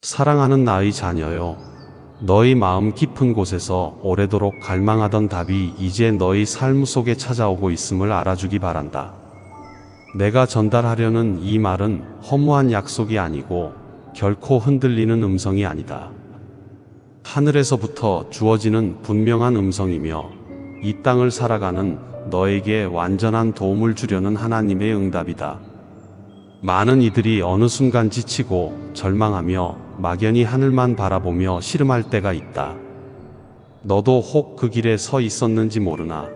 사랑하는 나의 자녀여, 너의 마음 깊은 곳에서 오래도록 갈망하던 답이 이제 너의 삶 속에 찾아오고 있음을 알아주기 바란다. 내가 전달하려는 이 말은 허무한 약속이 아니고 결코 흔들리는 음성이 아니다. 하늘에서부터 주어지는 분명한 음성이며 이 땅을 살아가는 너에게 완전한 도움을 주려는 하나님의 응답이다. 많은 이들이 어느 순간 지치고 절망하며 막연히 하늘만 바라보며 씨름할 때가 있다. 너도 혹 그 길에 서 있었는지 모르나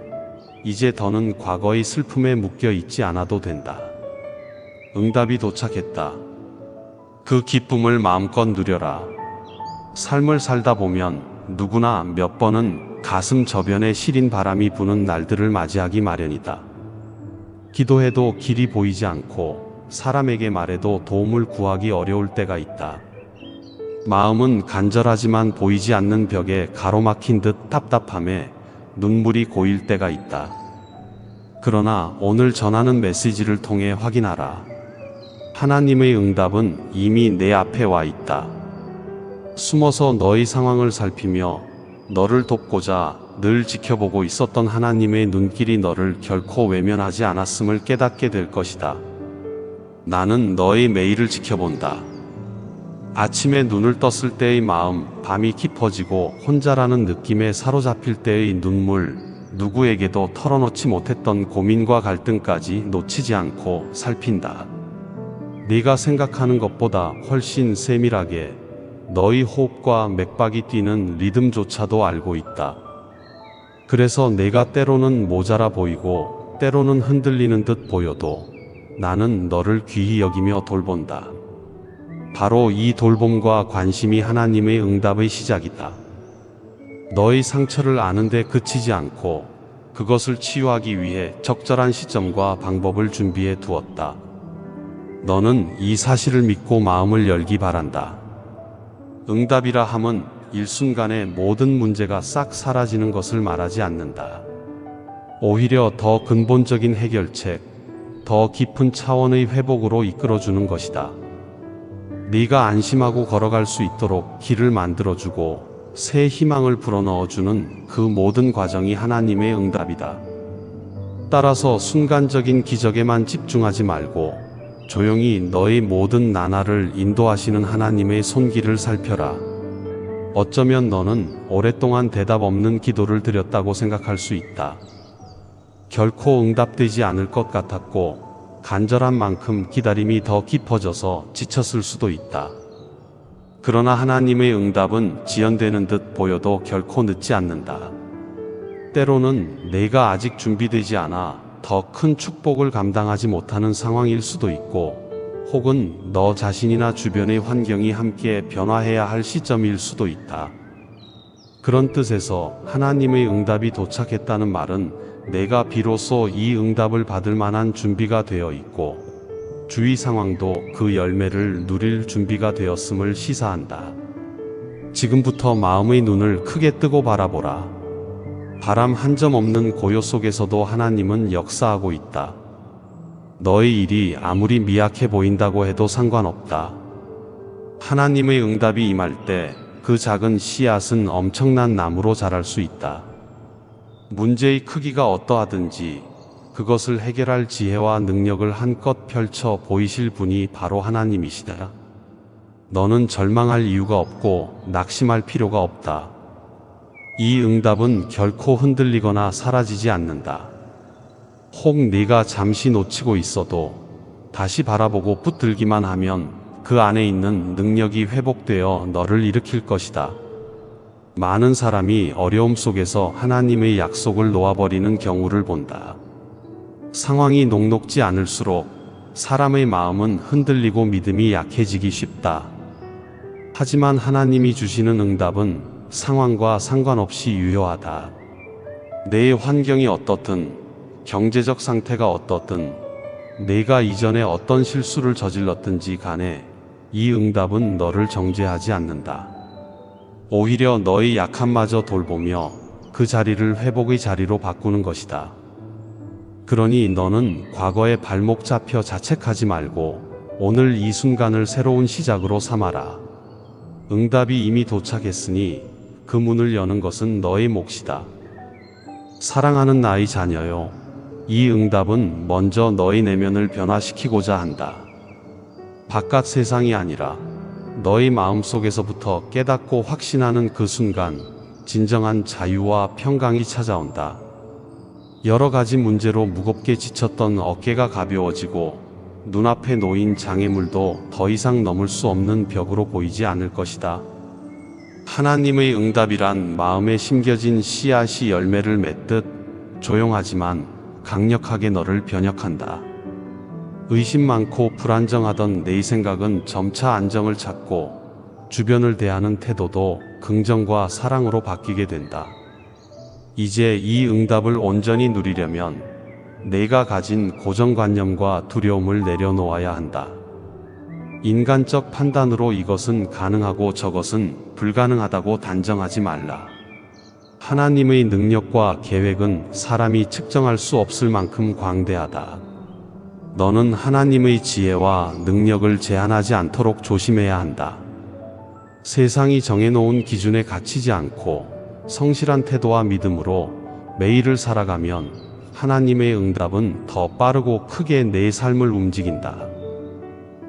이제 더는 과거의 슬픔에 묶여 있지 않아도 된다. 응답이 도착했다. 그 기쁨을 마음껏 누려라. 삶을 살다 보면 누구나 몇 번은 가슴 저변에 시린 바람이 부는 날들을 맞이하기 마련이다. 기도해도 길이 보이지 않고 사람에게 말해도 도움을 구하기 어려울 때가 있다. 마음은 간절하지만 보이지 않는 벽에 가로막힌 듯 답답함에 눈물이 고일 때가 있다. 그러나 오늘 전하는 메시지를 통해 확인하라. 하나님의 응답은 이미 내 앞에 와 있다. 숨어서 너의 상황을 살피며 너를 돕고자 늘 지켜보고 있었던 하나님의 눈길이 너를 결코 외면하지 않았음을 깨닫게 될 것이다. 나는 너의 매일을 지켜본다. 아침에 눈을 떴을 때의 마음, 밤이 깊어지고 혼자라는 느낌에 사로잡힐 때의 눈물, 누구에게도 털어놓지 못했던 고민과 갈등까지 놓치지 않고 살핀다. 네가 생각하는 것보다 훨씬 세밀하게 너의 호흡과 맥박이 뛰는 리듬조차도 알고 있다. 그래서 내가 때로는 모자라 보이고 때로는 흔들리는 듯 보여도 나는 너를 귀히 여기며 돌본다. 바로 이 돌봄과 관심이 하나님의 응답의 시작이다. 너의 상처를 아는데 그치지 않고 그것을 치유하기 위해 적절한 시점과 방법을 준비해 두었다. 너는 이 사실을 믿고 마음을 열기 바란다. 응답이라 함은 일순간에 모든 문제가 싹 사라지는 것을 말하지 않는다. 오히려 더 근본적인 해결책, 더 깊은 차원의 회복으로 이끌어주는 것이다. 네가 안심하고 걸어갈 수 있도록 길을 만들어주고 새 희망을 불어넣어주는 그 모든 과정이 하나님의 응답이다. 따라서 순간적인 기적에만 집중하지 말고 조용히 너의 모든 나날을 인도하시는 하나님의 손길을 살펴라. 어쩌면 너는 오랫동안 대답 없는 기도를 드렸다고 생각할 수 있다. 결코 응답되지 않을 것 같았고 간절한 만큼 기다림이 더 깊어져서 지쳤을 수도 있다. 그러나 하나님의 응답은 지연되는 듯 보여도 결코 늦지 않는다. 때로는 내가 아직 준비되지 않아 더 큰 축복을 감당하지 못하는 상황일 수도 있고 혹은 너 자신이나 주변의 환경이 함께 변화해야 할 시점일 수도 있다. 그런 뜻에서 하나님의 응답이 도착했다는 말은 내가 비로소 이 응답을 받을 만한 준비가 되어 있고 주위 상황도 그 열매를 누릴 준비가 되었음을 시사한다. 지금부터 마음의 눈을 크게 뜨고 바라보라. 바람 한 점 없는 고요 속에서도 하나님은 역사하고 있다. 너의 일이 아무리 미약해 보인다고 해도 상관없다. 하나님의 응답이 임할 때 그 작은 씨앗은 엄청난 나무로 자랄 수 있다. 문제의 크기가 어떠하든지 그것을 해결할 지혜와 능력을 한껏 펼쳐 보이실 분이 바로 하나님이시다. 너는 절망할 이유가 없고 낙심할 필요가 없다. 이 응답은 결코 흔들리거나 사라지지 않는다. 혹 네가 잠시 놓치고 있어도 다시 바라보고 붙들기만 하면 그 안에 있는 능력이 회복되어 너를 일으킬 것이다. 많은 사람이 어려움 속에서 하나님의 약속을 놓아버리는 경우를 본다. 상황이 녹록지 않을수록 사람의 마음은 흔들리고 믿음이 약해지기 쉽다. 하지만 하나님이 주시는 응답은 상황과 상관없이 유효하다. 내 환경이 어떻든, 경제적 상태가 어떻든, 내가 이전에 어떤 실수를 저질렀든지 간에 이 응답은 너를 정죄하지 않는다. 오히려 너의 약함마저 돌보며 그 자리를 회복의 자리로 바꾸는 것이다. 그러니 너는 과거에 발목 잡혀 자책하지 말고 오늘 이 순간을 새로운 시작으로 삼아라. 응답이 이미 도착했으니 그 문을 여는 것은 너의 몫이다. 사랑하는 나의 자녀요. 이 응답은 먼저 너의 내면을 변화시키고자 한다. 바깥 세상이 아니라 너의 마음속에서부터 깨닫고 확신하는 그 순간 진정한 자유와 평강이 찾아온다. 여러 가지 문제로 무겁게 지쳤던 어깨가 가벼워지고 눈앞에 놓인 장애물도 더 이상 넘을 수 없는 벽으로 보이지 않을 것이다. 하나님의 응답이란 마음에 심겨진 씨앗이 열매를 맺듯 조용하지만 강력하게 너를 변혁한다. 의심 많고 불안정하던 내 생각은 점차 안정을 찾고 주변을 대하는 태도도 긍정과 사랑으로 바뀌게 된다. 이제 이 응답을 온전히 누리려면 내가 가진 고정관념과 두려움을 내려놓아야 한다. 인간적 판단으로 이것은 가능하고 저것은 불가능하다고 단정하지 말라. 하나님의 능력과 계획은 사람이 측정할 수 없을 만큼 광대하다. 너는 하나님의 지혜와 능력을 제한하지 않도록 조심해야 한다. 세상이 정해놓은 기준에 갇히지 않고 성실한 태도와 믿음으로 매일을 살아가면 하나님의 응답은 더 빠르고 크게 내 삶을 움직인다.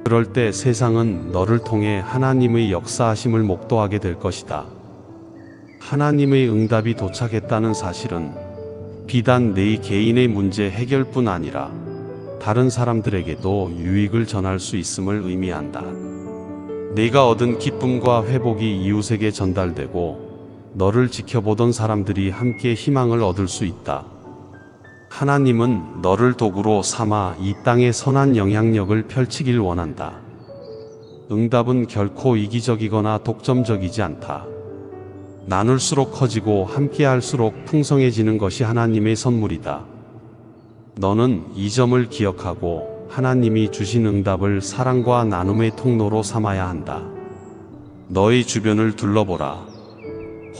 그럴 때 세상은 너를 통해 하나님의 역사하심을 목도하게 될 것이다. 하나님의 응답이 도착했다는 사실은 비단 내 개인의 문제 해결뿐 아니라 다른 사람들에게도 유익을 전할 수 있음을 의미한다. 내가 얻은 기쁨과 회복이 이웃에게 전달되고 너를 지켜보던 사람들이 함께 희망을 얻을 수 있다. 하나님은 너를 도구로 삼아 이 땅에 선한 영향력을 펼치길 원한다. 응답은 결코 이기적이거나 독점적이지 않다. 나눌수록 커지고 함께할수록 풍성해지는 것이 하나님의 선물이다. 너는 이 점을 기억하고 하나님이 주신 응답을 사랑과 나눔의 통로로 삼아야 한다. 너의 주변을 둘러보라.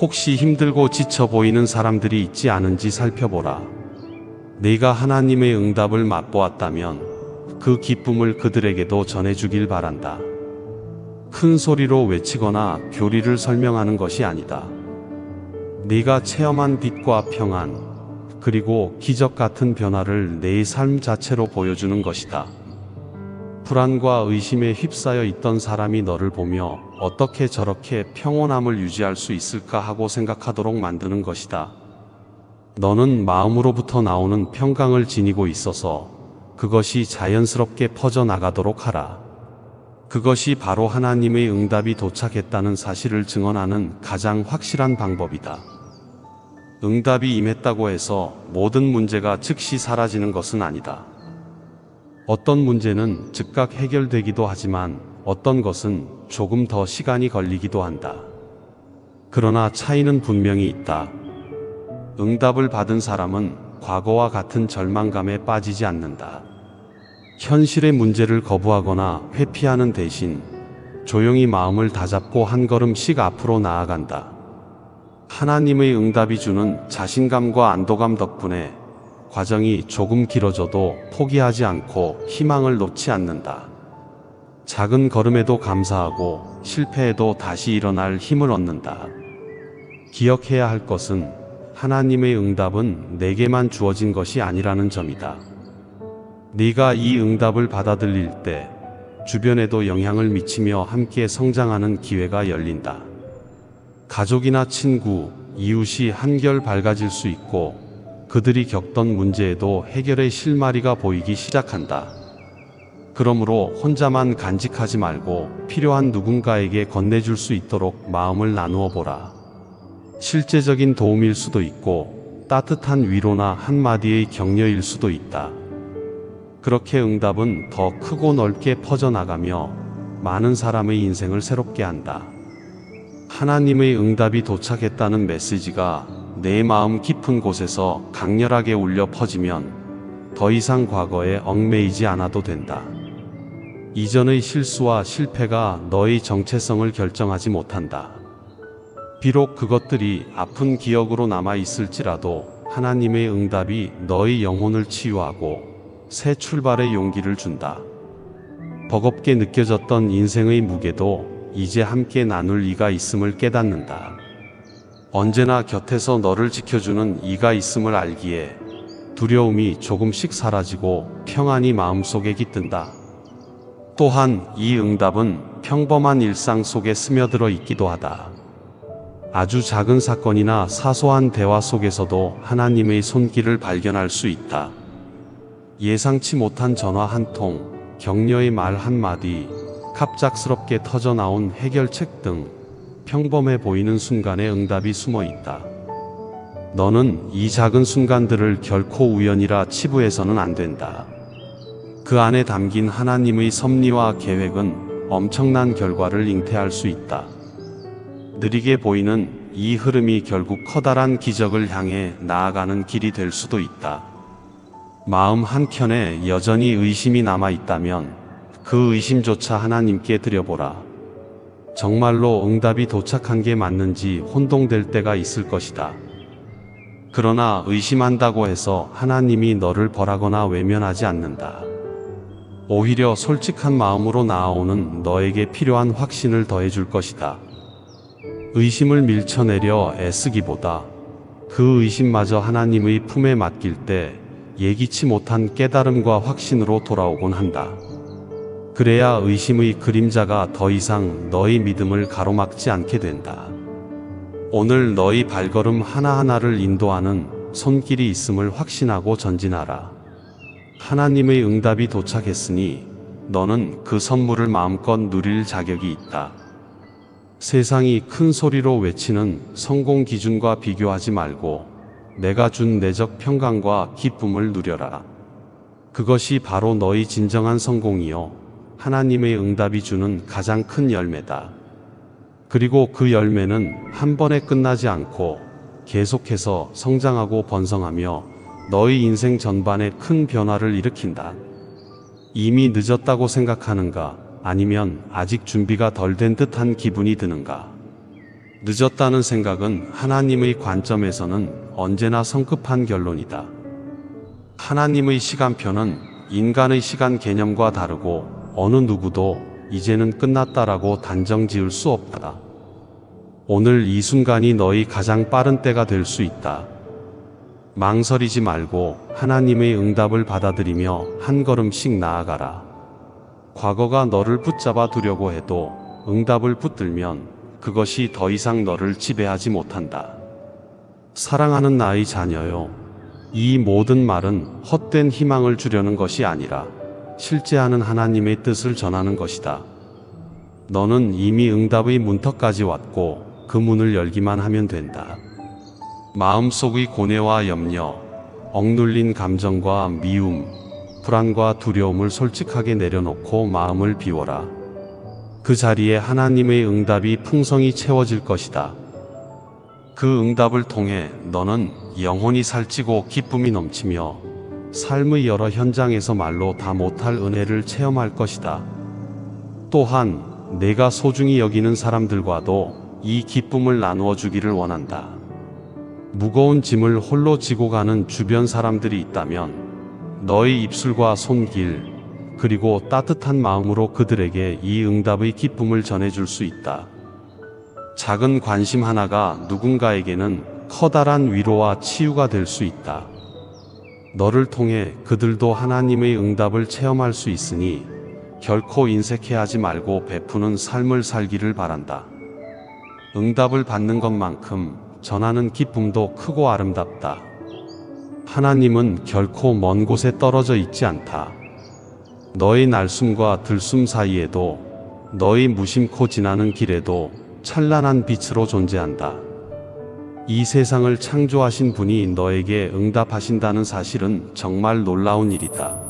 혹시 힘들고 지쳐 보이는 사람들이 있지 않은지 살펴보라. 네가 하나님의 응답을 맛보았다면 그 기쁨을 그들에게도 전해주길 바란다. 큰 소리로 외치거나 교리를 설명하는 것이 아니다. 네가 체험한 빛과 평안, 그리고 기적 같은 변화를 내 삶 자체로 보여주는 것이다. 불안과 의심에 휩싸여 있던 사람이 너를 보며 어떻게 저렇게 평온함을 유지할 수 있을까 하고 생각하도록 만드는 것이다. 너는 마음으로부터 나오는 평강을 지니고 있어서 그것이 자연스럽게 퍼져나가도록 하라. 그것이 바로 하나님의 응답이 도착했다는 사실을 증언하는 가장 확실한 방법이다. 응답이 임했다고 해서 모든 문제가 즉시 사라지는 것은 아니다. 어떤 문제는 즉각 해결되기도 하지만 어떤 것은 조금 더 시간이 걸리기도 한다. 그러나 차이는 분명히 있다. 응답을 받은 사람은 과거와 같은 절망감에 빠지지 않는다. 현실의 문제를 거부하거나 회피하는 대신 조용히 마음을 다잡고 한 걸음씩 앞으로 나아간다. 하나님의 응답이 주는 자신감과 안도감 덕분에 과정이 조금 길어져도 포기하지 않고 희망을 놓지 않는다. 작은 걸음에도 감사하고 실패해도 다시 일어날 힘을 얻는다. 기억해야 할 것은 하나님의 응답은 내게만 주어진 것이 아니라는 점이다. 네가 이 응답을 받아들일 때 주변에도 영향을 미치며 함께 성장하는 기회가 열린다. 가족이나 친구, 이웃이 한결 밝아질 수 있고 그들이 겪던 문제에도 해결의 실마리가 보이기 시작한다. 그러므로 혼자만 간직하지 말고 필요한 누군가에게 건네줄 수 있도록 마음을 나누어 보라. 실제적인 도움일 수도 있고 따뜻한 위로나 한마디의 격려일 수도 있다. 그렇게 응답은 더 크고 넓게 퍼져나가며 많은 사람의 인생을 새롭게 한다. 하나님의 응답이 도착했다는 메시지가 내 마음 깊은 곳에서 강렬하게 울려 퍼지면 더 이상 과거에 얽매이지 않아도 된다. 이전의 실수와 실패가 너의 정체성을 결정하지 못한다. 비록 그것들이 아픈 기억으로 남아 있을지라도 하나님의 응답이 너의 영혼을 치유하고 새 출발의 용기를 준다. 버겁게 느껴졌던 인생의 무게도 이제 함께 나눌 이가 있음을 깨닫는다. 언제나 곁에서 너를 지켜주는 이가 있음을 알기에 두려움이 조금씩 사라지고 평안이 마음속에 깃든다. 또한 이 응답은 평범한 일상 속에 스며들어 있기도 하다. 아주 작은 사건이나 사소한 대화 속에서도 하나님의 손길을 발견할 수 있다. 예상치 못한 전화 한 통, 격려의 말 한마디, 갑작스럽게 터져나온 해결책 등 평범해 보이는 순간에 응답이 숨어 있다. 너는 이 작은 순간들을 결코 우연이라 치부해서는 안 된다. 그 안에 담긴 하나님의 섭리와 계획은 엄청난 결과를 잉태할 수 있다. 느리게 보이는 이 흐름이 결국 커다란 기적을 향해 나아가는 길이 될 수도 있다. 마음 한켠에 여전히 의심이 남아 있다면 그 의심조차 하나님께 드려보라. 정말로 응답이 도착한 게 맞는지 혼동될 때가 있을 것이다. 그러나 의심한다고 해서 하나님이 너를 벌하거나 외면하지 않는다. 오히려 솔직한 마음으로 나아오는 너에게 필요한 확신을 더해줄 것이다. 의심을 밀쳐내려 애쓰기보다 그 의심마저 하나님의 품에 맡길 때 예기치 못한 깨달음과 확신으로 돌아오곤 한다. 그래야 의심의 그림자가 더 이상 너의 믿음을 가로막지 않게 된다. 오늘 너희 발걸음 하나하나를 인도하는 손길이 있음을 확신하고 전진하라. 하나님의 응답이 도착했으니 너는 그 선물을 마음껏 누릴 자격이 있다. 세상이 큰 소리로 외치는 성공 기준과 비교하지 말고 내가 준 내적 평강과 기쁨을 누려라. 그것이 바로 너희 진정한 성공이요 하나님의 응답이 주는 가장 큰 열매다. 그리고 그 열매는 한 번에 끝나지 않고 계속해서 성장하고 번성하며 너희 인생 전반에 큰 변화를 일으킨다. 이미 늦었다고 생각하는가? 아니면 아직 준비가 덜 된 듯한 기분이 드는가? 늦었다는 생각은 하나님의 관점에서는 언제나 성급한 결론이다. 하나님의 시간표는 인간의 시간 개념과 다르고 어느 누구도 이제는 끝났다라고 단정 지을 수 없다. 오늘 이 순간이 너희 가장 빠른 때가 될 수 있다. 망설이지 말고 하나님의 응답을 받아들이며 한 걸음씩 나아가라. 과거가 너를 붙잡아 두려고 해도 응답을 붙들면 그것이 더 이상 너를 지배하지 못한다. 사랑하는 나의 자녀요. 이 모든 말은 헛된 희망을 주려는 것이 아니라 실제하는 하나님의 뜻을 전하는 것이다. 너는 이미 응답의 문턱까지 왔고 그 문을 열기만 하면 된다. 마음속의 고뇌와 염려, 억눌린 감정과 미움, 불안과 두려움을 솔직하게 내려놓고 마음을 비워라. 그 자리에 하나님의 응답이 풍성히 채워질 것이다. 그 응답을 통해 너는 영혼이 살찌고 기쁨이 넘치며 삶의 여러 현장에서 말로 다 못할 은혜를 체험할 것이다. 또한 내가 소중히 여기는 사람들과도 이 기쁨을 나누어 주기를 원한다. 무거운 짐을 홀로 지고 가는 주변 사람들이 있다면 너의 입술과 손길 그리고 따뜻한 마음으로 그들에게 이 응답의 기쁨을 전해줄 수 있다. 작은 관심 하나가 누군가에게는 커다란 위로와 치유가 될 수 있다. 너를 통해 그들도 하나님의 응답을 체험할 수 있으니 결코 인색해하지 말고 베푸는 삶을 살기를 바란다. 응답을 받는 것만큼 전하는 기쁨도 크고 아름답다. 하나님은 결코 먼 곳에 떨어져 있지 않다. 너의 날숨과 들숨 사이에도 너의 무심코 지나는 길에도 찬란한 빛으로 존재한다. 이 세상을 창조하신 분이 너에게 응답하신다는 사실은 정말 놀라운 일이다.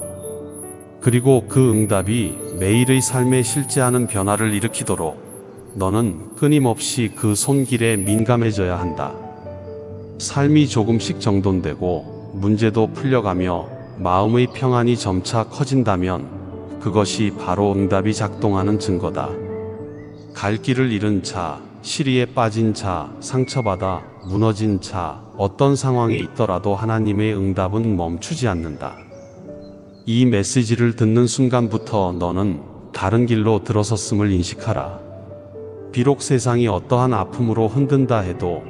그리고 그 응답이 매일의 삶에 실제하는 변화를 일으키도록 너는 끊임없이 그 손길에 민감해져야 한다. 삶이 조금씩 정돈되고 문제도 풀려가며 마음의 평안이 점차 커진다면 그것이 바로 응답이 작동하는 증거다. 갈 길을 잃은 자, 시리에 빠진 자, 상처받아 무너진 자, 어떤 상황에 있더라도 하나님의 응답은 멈추지 않는다. 이 메시지를 듣는 순간부터 너는 다른 길로 들어섰음을 인식하라. 비록 세상이 어떠한 아픔으로 흔든다 해도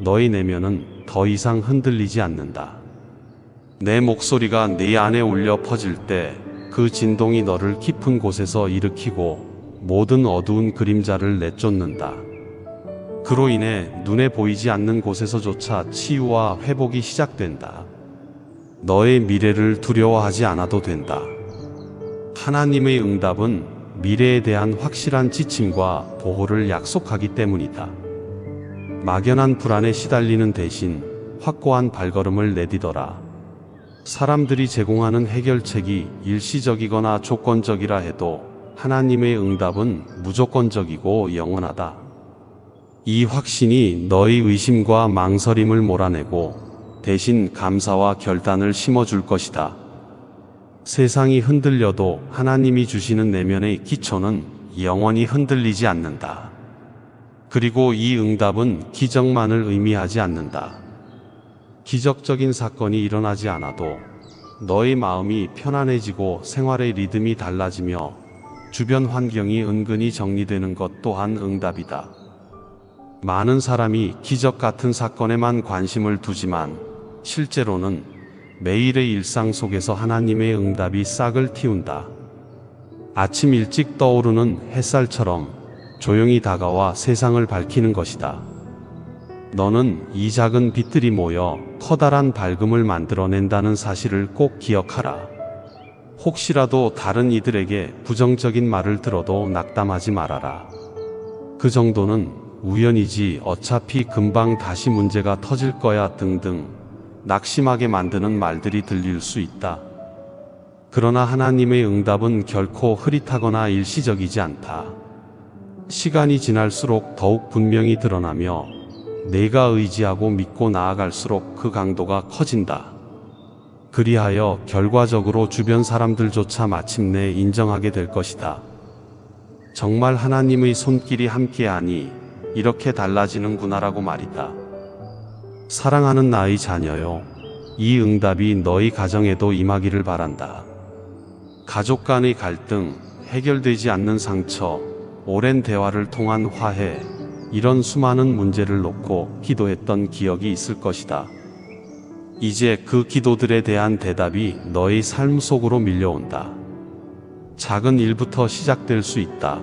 너의 내면은 더 이상 흔들리지 않는다. 내 목소리가 네 안에 울려 퍼질 때 그 진동이 너를 깊은 곳에서 일으키고 모든 어두운 그림자를 내쫓는다. 그로 인해 눈에 보이지 않는 곳에서조차 치유와 회복이 시작된다. 너의 미래를 두려워하지 않아도 된다. 하나님의 응답은 미래에 대한 확실한 지침과 보호를 약속하기 때문이다. 막연한 불안에 시달리는 대신 확고한 발걸음을 내디뎌라. 사람들이 제공하는 해결책이 일시적이거나 조건적이라 해도 하나님의 응답은 무조건적이고 영원하다. 이 확신이 너의 의심과 망설임을 몰아내고 대신 감사와 결단을 심어줄 것이다. 세상이 흔들려도 하나님이 주시는 내면의 기초는 영원히 흔들리지 않는다. 그리고 이 응답은 기적만을 의미하지 않는다. 기적적인 사건이 일어나지 않아도 너의 마음이 편안해지고 생활의 리듬이 달라지며 주변 환경이 은근히 정리되는 것 또한 응답이다. 많은 사람이 기적 같은 사건에만 관심을 두지만 실제로는 매일의 일상 속에서 하나님의 응답이 싹을 틔운다. 아침 일찍 떠오르는 햇살처럼 조용히 다가와 세상을 밝히는 것이다. 너는 이 작은 빛들이 모여 커다란 밝음을 만들어낸다는 사실을 꼭 기억하라. 혹시라도 다른 이들에게 부정적인 말을 들어도 낙담하지 말아라. 그 정도는 우연이지 어차피 금방 다시 문제가 터질 거야 등등 낙심하게 만드는 말들이 들릴 수 있다. 그러나 하나님의 응답은 결코 흐릿하거나 일시적이지 않다. 시간이 지날수록 더욱 분명히 드러나며 내가 의지하고 믿고 나아갈수록 그 강도가 커진다. 그리하여 결과적으로 주변 사람들조차 마침내 인정하게 될 것이다. 정말 하나님의 손길이 함께하니 이렇게 달라지는구나라고 말이다. 사랑하는 나의 자녀요, 이 응답이 너희 가정에도 임하기를 바란다. 가족 간의 갈등, 해결되지 않는 상처, 오랜 대화를 통한 화해, 이런 수많은 문제를 놓고 기도했던 기억이 있을 것이다. 이제 그 기도들에 대한 대답이 너의 삶 속으로 밀려온다. 작은 일부터 시작될 수 있다.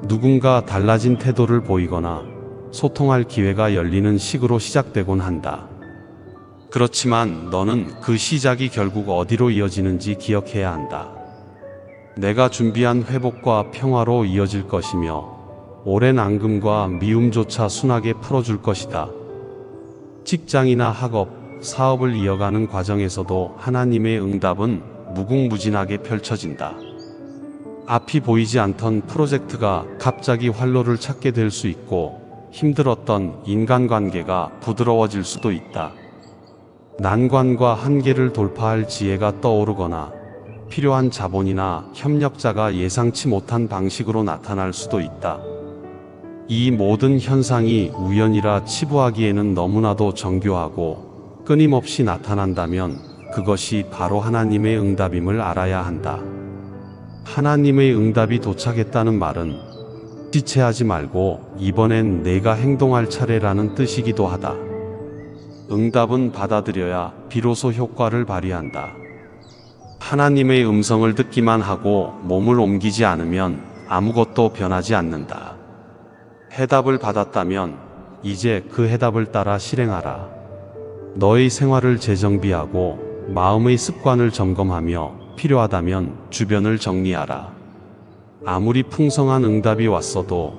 누군가 달라진 태도를 보이거나 소통할 기회가 열리는 식으로 시작되곤 한다. 그렇지만 너는 그 시작이 결국 어디로 이어지는지 기억해야 한다. 내가 준비한 회복과 평화로 이어질 것이며 오랜 앙금과 미움조차 순하게 풀어줄 것이다. 직장이나 학업, 사업을 이어가는 과정에서도 하나님의 응답은 무궁무진하게 펼쳐진다. 앞이 보이지 않던 프로젝트가 갑자기 활로를 찾게 될 수 있고 힘들었던 인간관계가 부드러워질 수도 있다. 난관과 한계를 돌파할 지혜가 떠오르거나 필요한 자본이나 협력자가 예상치 못한 방식으로 나타날 수도 있다. 이 모든 현상이 우연이라 치부하기에는 너무나도 정교하고 끊임없이 나타난다면 그것이 바로 하나님의 응답임을 알아야 한다. 하나님의 응답이 도착했다는 말은 지체하지 말고 이번엔 내가 행동할 차례라는 뜻이기도 하다. 응답은 받아들여야 비로소 효과를 발휘한다. 하나님의 음성을 듣기만 하고 몸을 옮기지 않으면 아무것도 변하지 않는다. 해답을 받았다면 이제 그 해답을 따라 실행하라. 너의 생활을 재정비하고 마음의 습관을 점검하며 필요하다면 주변을 정리하라. 아무리 풍성한 응답이 왔어도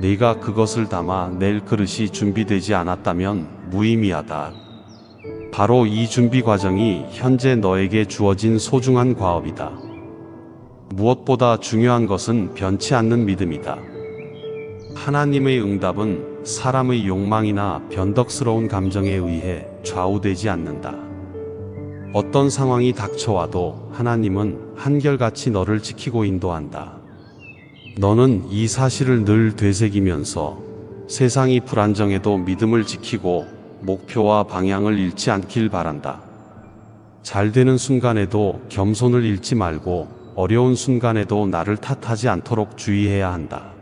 네가 그것을 담아 낼 그릇이 준비되지 않았다면 무의미하다. 바로 이 준비 과정이 현재 너에게 주어진 소중한 과업이다. 무엇보다 중요한 것은 변치 않는 믿음이다. 하나님의 응답은 사람의 욕망이나 변덕스러운 감정에 의해 좌우되지 않는다. 어떤 상황이 닥쳐와도 하나님은 한결같이 너를 지키고 인도한다. 너는 이 사실을 늘 되새기면서 세상이 불안정해도 믿음을 지키고 목표와 방향을 잃지 않길 바란다. 잘 되는 순간에도 겸손을 잃지 말고 어려운 순간에도 나를 탓하지 않도록 주의해야 한다.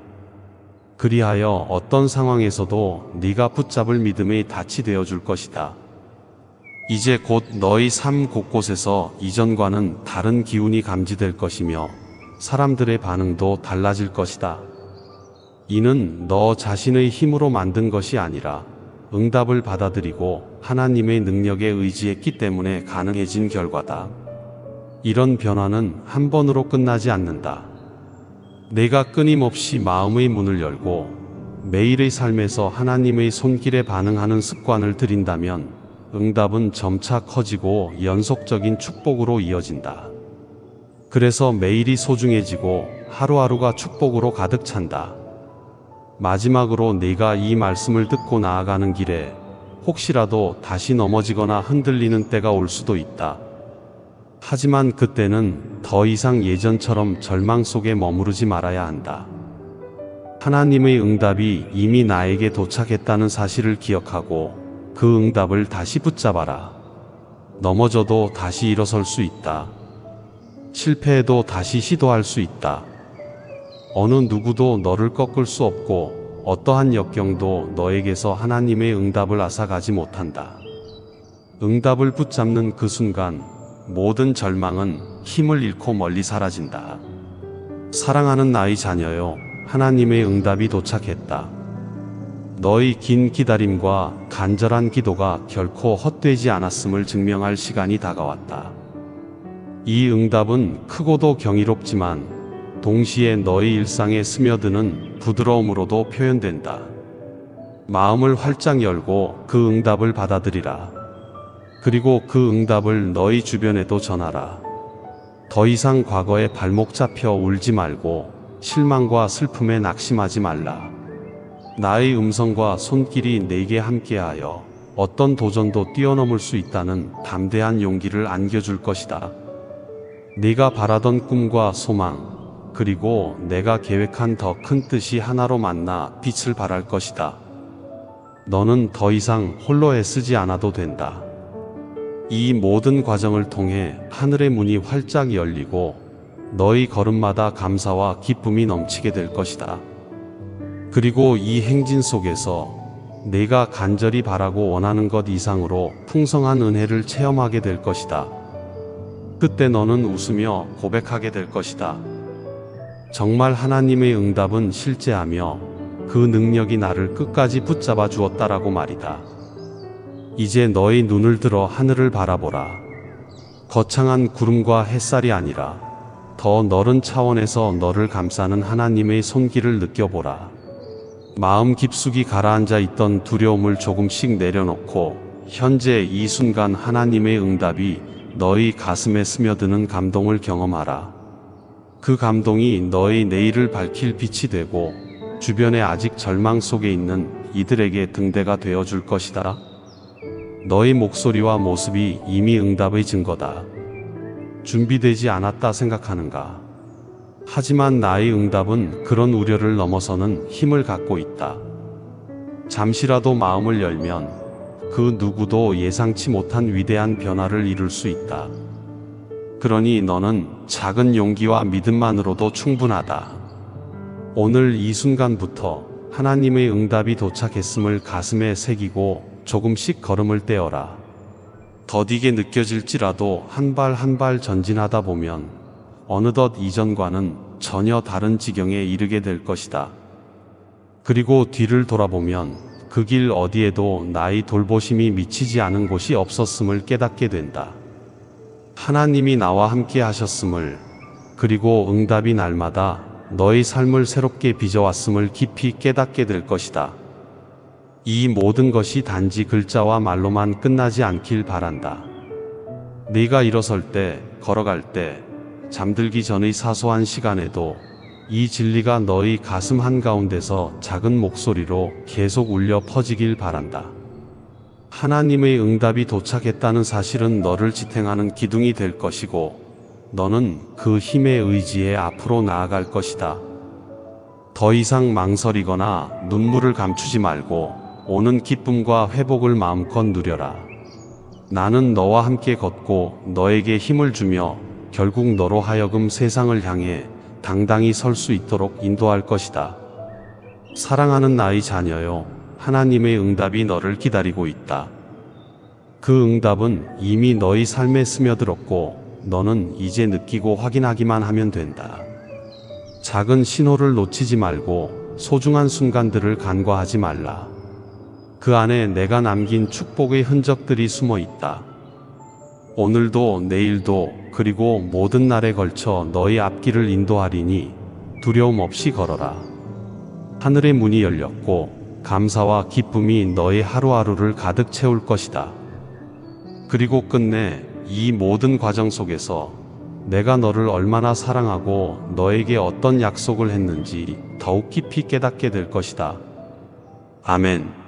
그리하여 어떤 상황에서도 네가 붙잡을 믿음의 닻이 되어 줄 것이다. 이제 곧 너희 삶 곳곳에서 이전과는 다른 기운이 감지될 것이며 사람들의 반응도 달라질 것이다. 이는 너 자신의 힘으로 만든 것이 아니라 응답을 받아들이고 하나님의 능력에 의지했기 때문에 가능해진 결과다. 이런 변화는 한 번으로 끝나지 않는다. 내가 끊임없이 마음의 문을 열고 매일의 삶에서 하나님의 손길에 반응하는 습관을 들인다면 응답은 점차 커지고 연속적인 축복으로 이어진다. 그래서 매일이 소중해지고 하루하루가 축복으로 가득 찬다. 마지막으로 네가 이 말씀을 듣고 나아가는 길에 혹시라도 다시 넘어지거나 흔들리는 때가 올 수도 있다. 하지만 그때는 더 이상 예전처럼 절망 속에 머무르지 말아야 한다. 하나님의 응답이 이미 나에게 도착했다는 사실을 기억하고 그 응답을 다시 붙잡아라. 넘어져도 다시 일어설 수 있다. 실패해도 다시 시도할 수 있다. 어느 누구도 너를 꺾을 수 없고 어떠한 역경도 너에게서 하나님의 응답을 앗아가지 못한다. 응답을 붙잡는 그 순간 모든 절망은 힘을 잃고 멀리 사라진다. 사랑하는 나의 자녀여, 하나님의 응답이 도착했다. 너의 긴 기다림과 간절한 기도가 결코 헛되지 않았음을 증명할 시간이 다가왔다. 이 응답은 크고도 경이롭지만 동시에 너의 일상에 스며드는 부드러움으로도 표현된다. 마음을 활짝 열고 그 응답을 받아들이라. 그리고 그 응답을 너희 주변에도 전하라. 더 이상 과거에 발목 잡혀 울지 말고 실망과 슬픔에 낙심하지 말라. 나의 음성과 손길이 내게 함께하여 어떤 도전도 뛰어넘을 수 있다는 담대한 용기를 안겨줄 것이다. 네가 바라던 꿈과 소망, 그리고 내가 계획한 더 큰 뜻이 하나로 만나 빛을 발할 것이다. 너는 더 이상 홀로 애쓰지 않아도 된다. 이 모든 과정을 통해 하늘의 문이 활짝 열리고 너의 걸음마다 감사와 기쁨이 넘치게 될 것이다. 그리고 이 행진 속에서 내가 간절히 바라고 원하는 것 이상으로 풍성한 은혜를 체험하게 될 것이다. 그때 너는 웃으며 고백하게 될 것이다. 정말 하나님의 응답은 실제하며 그 능력이 나를 끝까지 붙잡아 주었다라고 말이다. 이제 너의 눈을 들어 하늘을 바라보라. 거창한 구름과 햇살이 아니라 더 넓은 차원에서 너를 감싸는 하나님의 손길을 느껴보라. 마음 깊숙이 가라앉아 있던 두려움을 조금씩 내려놓고 현재 이 순간 하나님의 응답이 너의 가슴에 스며드는 감동을 경험하라. 그 감동이 너의 내일을 밝힐 빛이 되고 주변에 아직 절망 속에 있는 이들에게 등대가 되어 줄 것이다. 너의 목소리와 모습이 이미 응답의 증거다. 준비되지 않았다 생각하는가? 하지만 나의 응답은 그런 우려를 넘어서는 힘을 갖고 있다. 잠시라도 마음을 열면 그 누구도 예상치 못한 위대한 변화를 이룰 수 있다. 그러니 너는 작은 용기와 믿음만으로도 충분하다. 오늘 이 순간부터 하나님의 응답이 도착했음을 가슴에 새기고 조금씩 걸음을 떼어라. 더디게 느껴질지라도 한 발 한 발 전진하다 보면 어느덧 이전과는 전혀 다른 지경에 이르게 될 것이다. 그리고 뒤를 돌아보면 그 길 어디에도 나의 돌보심이 미치지 않은 곳이 없었음을 깨닫게 된다. 하나님이 나와 함께 하셨음을, 그리고 응답이 날마다 너의 삶을 새롭게 빚어왔음을 깊이 깨닫게 될 것이다. 이 모든 것이 단지 글자와 말로만 끝나지 않길 바란다. 네가 일어설 때, 걸어갈 때, 잠들기 전의 사소한 시간에도 이 진리가 너의 가슴 한가운데서 작은 목소리로 계속 울려 퍼지길 바란다. 하나님의 응답이 도착했다는 사실은 너를 지탱하는 기둥이 될 것이고 너는 그 힘에 의지해 앞으로 나아갈 것이다. 더 이상 망설이거나 눈물을 감추지 말고 오는 기쁨과 회복을 마음껏 누려라. 나는 너와 함께 걷고 너에게 힘을 주며 결국 너로 하여금 세상을 향해 당당히 설 수 있도록 인도할 것이다. 사랑하는 나의 자녀여, 하나님의 응답이 너를 기다리고 있다. 그 응답은 이미 너의 삶에 스며들었고 너는 이제 느끼고 확인하기만 하면 된다. 작은 신호를 놓치지 말고 소중한 순간들을 간과하지 말라. 그 안에 내가 남긴 축복의 흔적들이 숨어 있다. 오늘도 내일도 그리고 모든 날에 걸쳐 너의 앞길을 인도하리니 두려움 없이 걸어라. 하늘의 문이 열렸고 감사와 기쁨이 너의 하루하루를 가득 채울 것이다. 그리고 끝내 이 모든 과정 속에서 내가 너를 얼마나 사랑하고 너에게 어떤 약속을 했는지 더욱 깊이 깨닫게 될 것이다. 아멘.